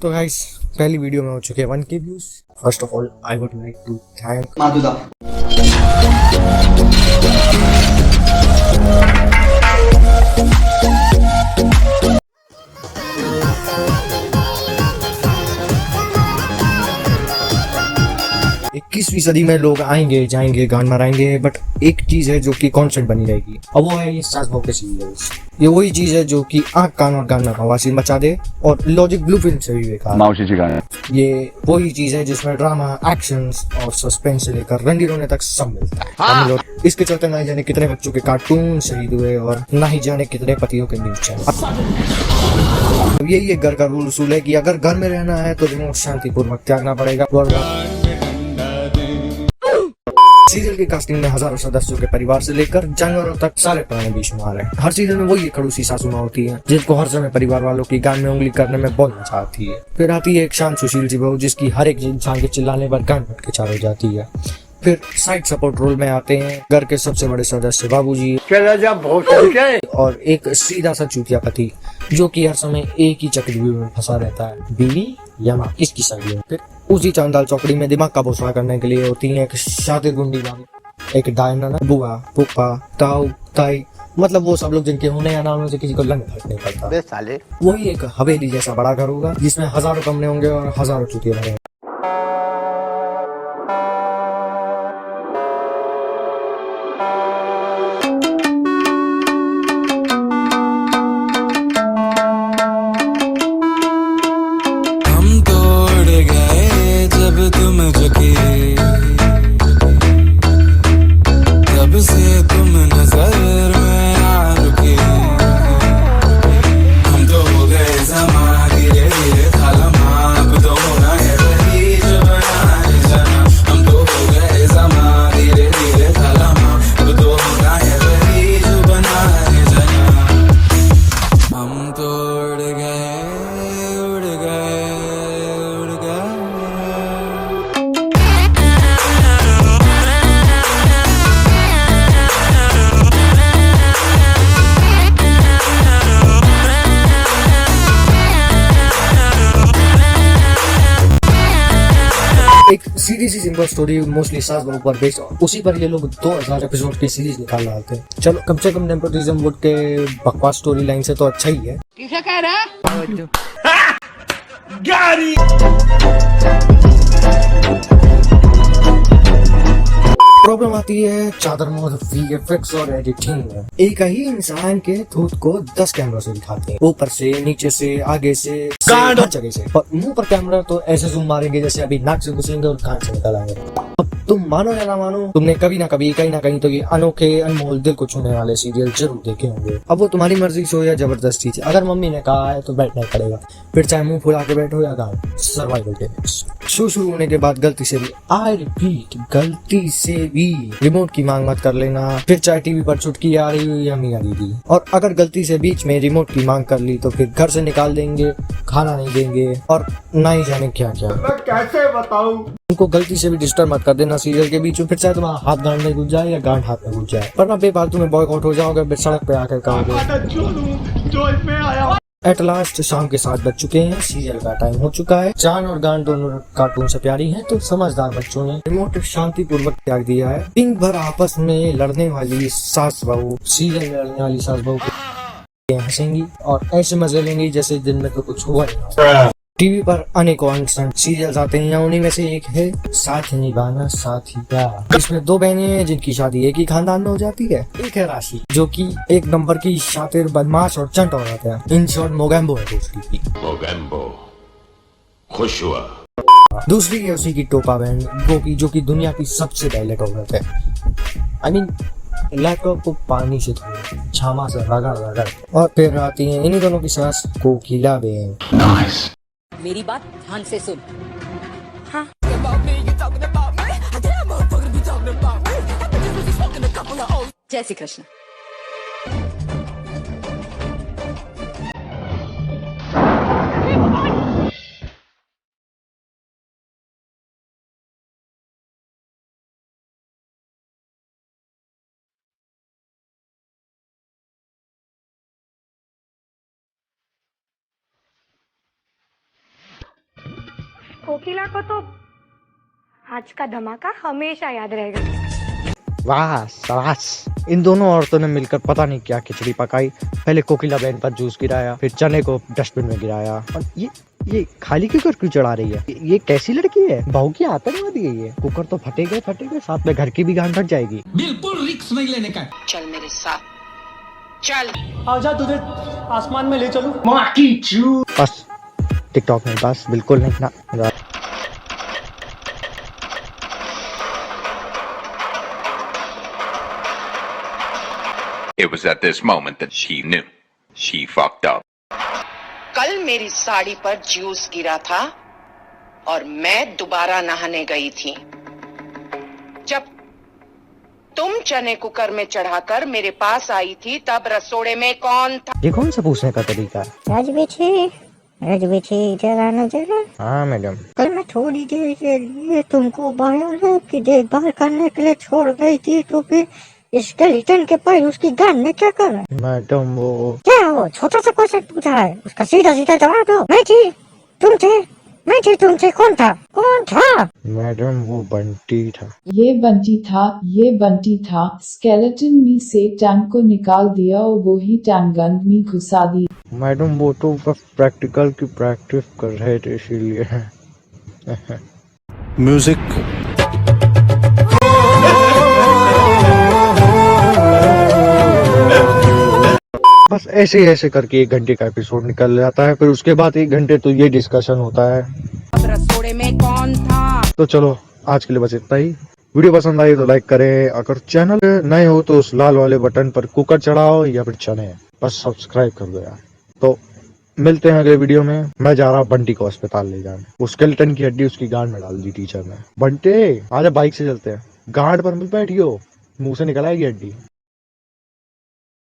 तो गाइस पहली वीडियो में हो चुके हैं 1K views. First of all I would like to thank Madhuda. इक्कीसवीं सदी में लोग आएंगे जाएंगे गान मराएंगे, बट एक चीज है जो कि कांस्टेंट बनी रहेगी, अब वो है ये सास बहू के सीरियल्स। ये वही चीज है जो कि आंख कान और गान में बवासीर मचा दे, और लॉजिक ब्लू फिल्म से भी बेकार। माउशी जी गाने। ये वही चीज है जिसमें ड्रामा, एक्शंस और सस्पेंस से लेकर रंडी रोने तक सब मिलता है। हाँ। इसके चलते ना ही जाने कितने बच्चों के कार्टून शहीद हुए और ना ही जाने कितने पतियों के न्यूज चैनल। अब यही एक घर का रूल उसूल है कि अगर घर में रहना है तो रिमोट शांतिपूर्वक त्यागना पड़ेगा। सीरियल की कास्टिंग में हजारों सदस्यों के परिवार से लेकर जानवरों तक सारे प्राणी बेशुमार हैं। हर सीजन में वही एक खड़ूसी सासू माँ होती है जिनको हर समय परिवार वालों की गान में उंगली करने में बहुत मजा आती है। फिर आती है एक शांत सुशील सी बहू जिसकी हर एक इंसान के चिल्लाने पर कान फट के चार हो जाती है। फिर साइड सपोर्ट रोल में आते हैं घर के सबसे बड़े सदस्य बाबूजी और एक सीधा सा चूतिया पति जो कि हर समय एक ही चक्रव्यूह में फंसा रहता है, बीवी या माँ किसकी सही है। फिर उसी चांदाल चौकड़ी में दिमाग का भोसड़ा करने के लिए होती है एक शातिर गुंडी भाभी, एक डायना, बुआ, फूफा, ताऊ, ताई, मतलब वो सब लोग जिनके होने या ना होने से किसी को लंग फर्क नहीं पड़ता। साले वही एक हवेली जैसा बड़ा घर होगा जिसमें हजारों कमरे होंगे और हजारों चूतिया रहेंगे। तुम झुके तब से तुम नजर में आ रुके, हम तो हो गए जमा धीरे धीरे थाला माप तो होना है वही जो बनाए जाना। हम तो हो गए जमा धीरे धीरे थाला माप तो होना है वही जो बनाए जाना। हम तो उड़ गए उड़ गए उड़ गए। एक सीधी सी सिंपल स्टोरी मोस्टली सास बहू पर बेस्ड, उसी पर ये लोग 2000 एपिसोड की सीरीज निकाल रहे थे। चलो कम से कम नेपोटिज्म वुड के बकवास स्टोरी लाइन से तो अच्छा ही है। किसे कह रहा? प्रॉब्लम आती है चादर मोड, VFX और एडिटिंग में। एक ही इंसान के धूत को 10 कैमरा से दिखाते हैं, ऊपर से, नीचे से, आगे से, हर जगह से। और मुंह पर कैमरा तो ऐसे जूम मारेंगे जैसे अभी नाक से घुसेंगे और कान से निकल आएंगे। अब तुम मानो या ना मानो, तुमने कभी ना कभी कहीं ना कहीं तो ये अनोखे अनमोल दिल को छूने वाले सीरियल जरूर देखे होंगे। अब वो तुम्हारी मर्जी से हो या जबरदस्ती से, अगर मम्मी ने कहा है तो बैठना ही पड़ेगा, फिर चाहे मुंह फुला के बैठो या गाओ। सर्वाइवल टेक्निक्स शुरू होने के बाद गलती से भी, आई रिपीट गलती से भी रिमोट की मांग मत कर लेना, फिर चाहे टीवी पर चुटकी आ रही हो या मियां दीदी। और अगर गलती से बीच में रिमोट की मांग कर ली तो फिर घर से निकाल देंगे, खाना नहीं देंगे और ना ही जाने क्या क्या। मैं कैसे बताऊं? उनको गलती से भी डिस्टर्ब मत कर देना सीरियल के बीच में, फिर चाहे तुम्हारा हाथ गांड में घुस जाए या गांड हाथ में घुस जाए, वरना बेफालतू में बॉयकॉट हो जाओगे, फिर सड़क पे आकर कहोगे। एट लास्ट शाम के 7 बज चुके हैं, सीरियल का टाइम हो चुका है। चांद और गांड दोनों कार्टून से प्यारी हैं, तो समझदार बच्चों ने रिमोट शांति पूर्वक त्याग दिया है। दिन भर आपस में लड़ने वाली सास बहू, सीरियल में लड़ने वाली सास बहू हंसेंगी और ऐसे मजे लेंगी जैसे दिन में तो कुछ हुआ नहीं। टीवी पर अनेकों अनसंग सीरियल्स आते हैं, उन्हीं में से एक है साथ निभाना साथी प्यार। इसमें 2 बहनें हैं जिनकी शादी एक ही खानदान में हो जाती है। एक है राशि जो कि एक नंबर की शातिर, बदमाश और चंट औरत है। इन शॉर्ट मोगैम्बो है दूसरी की। मोगैम्बो खुश हुआ। दूसरी है उसी की टोपा बहन गोपी जो कि दुनिया की सबसे डायलेक्ट औरत है। आई मीन लैपटॉप को पानी से धोए, छामा से रगड़ रगड़। और फिर आती है इन्हीं दोनों की सास कोकिला बहन। नाइस। मेरी बात ध्यान से सुन। हाँ। जय श्री कृष्ण। कोकिला को तो आज का धमाका हमेशा याद रहेगा। वाह शाबाश। इन दोनों औरतों ने मिलकर पता नहीं क्या खिचड़ी पकाई। पहले कोकिला बहन पर जूस गिराया, फिर चने को डस्टबिन में गिराया। और ये खाली क्यों क्यों चढ़ा रही है? ये कैसी लड़की है? बहू की आतंकवादी है ये। कुकर तो फटेगा, साथ में घर की भी गांड फट जाएगी। बिल्कुल रिस्क नहीं लेने का। चल मेरे साथ, चल। आजा तुझे आसमान में ले चलूं। बस टिकटॉक में बस बिल्कुल नहीं ना। It was at this moment that she knew. She fucked up. कल मेरी साड़ी पर जूस गिरा था और मैं दोबारा नहाने गई थी। जब तुम चने कुकर में चढ़ाकर मेरे पास आई थी तब रसोड़े में कौन था? ये कौन सा पूछने का तरीका है? राजबेटी जरा न जरा। हाँ मैडम। कल मैं थोड़ी देर के लिए तुमको बायोलैब की देखभाल करने के लिए छोड़ गई थी, तो फिर स्केलेटन के पैर उसकी गांड में क्या कर रहा है? मैडम वो छोटा सा क्वेश्चन पूछा है, उसका सीधा सीधा जवाब दो। मैं थी, तुम थे, कौन था? मैडम वो बंटी था। ये बंटी था। स्केलेटन में से टैंक को निकाल दिया और वो ही टैंक गन में घुसा दी। मैडम वो तो बस प्रैक्टिकल की प्रैक्टिस कर रहे थे इसीलिए। म्यूजिक। बस ऐसे करके 1 घंटे का एपिसोड निकल जाता है, फिर उसके बाद 1 घंटे तो ये डिस्कशन होता है। अब रसोड़े में कौन था? तो चलो आज के लिए बस इतना ही। वीडियो पसंद आई तो लाइक करें, अगर चैनल नए हो तो उस लाल वाले बटन पर कुकर चढ़ाओ या फिर चने, बस सब्सक्राइब कर दो यार। तो मिलते हैं अगले वीडियो में। मैं जा रहा बंटी को अस्पताल ले जाने। वो स्केलेटन की हड्डी उसकी गांड में डाल दी टीचर ने। बंटे आजा बाइक से चलते हैं। गांड पर मत बैठियो, मुंह से निकल आएगी हड्डी।